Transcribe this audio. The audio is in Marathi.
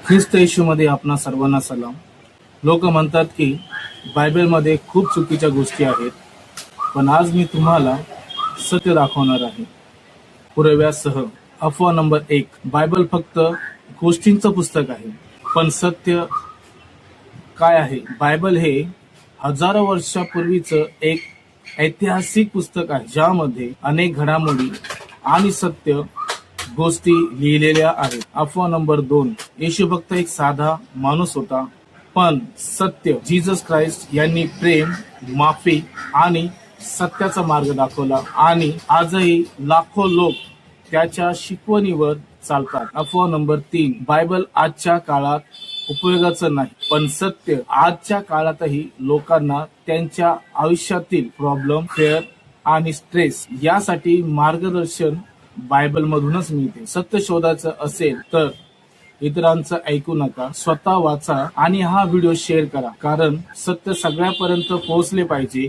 ख्रिस्त येशूमध्ये आपणा सर्वांना सलाम. लोक म्हणतात की बायबलमध्ये खूप चुकीच्या गोष्टी आहेत, पण आज मी तुम्हाला सत्य दाखवणार आहे पुराव्यासह. अफवा नंबर 1, बायबल फक्त गोष्टींचं पुस्तक आहे. पण सत्य काय आहे? बायबल हे हजारो वर्षापूर्वीचं एक ऐतिहासिक पुस्तक आहे, ज्यामध्ये अनेक घडामोडी आणि सत्य गोष्टी लिहिलेल्या आहेत. अफवा नंबर 2, येशू फक्त एक साधा माणूस होता, पण सत्य जीसस ख्राइस्ट यांनी प्रेम, माफी आणि सत्याचा मार्ग दाखवला आणि आजही लाखो लोक त्याच्या शिकवणीवर चालतात. अफवा नंबर 3, बायबल आजच्या काळात उपयोगाचं नाही, पण सत्य आजच्या काळातही लोकांना त्यांच्या आयुष्यातील प्रॉब्लेम, फेअर आणि स्ट्रेस यासाठी मार्गदर्शन बायबल मधूनच मिळते. सत्य शोधायचं असेल तर इतरांचं ऐकू नका, स्वतः वाचा आणि हा व्हिडिओ शेअर करा, कारण सत्य सगळ्यापर्यंत पोहोचले पाहिजे.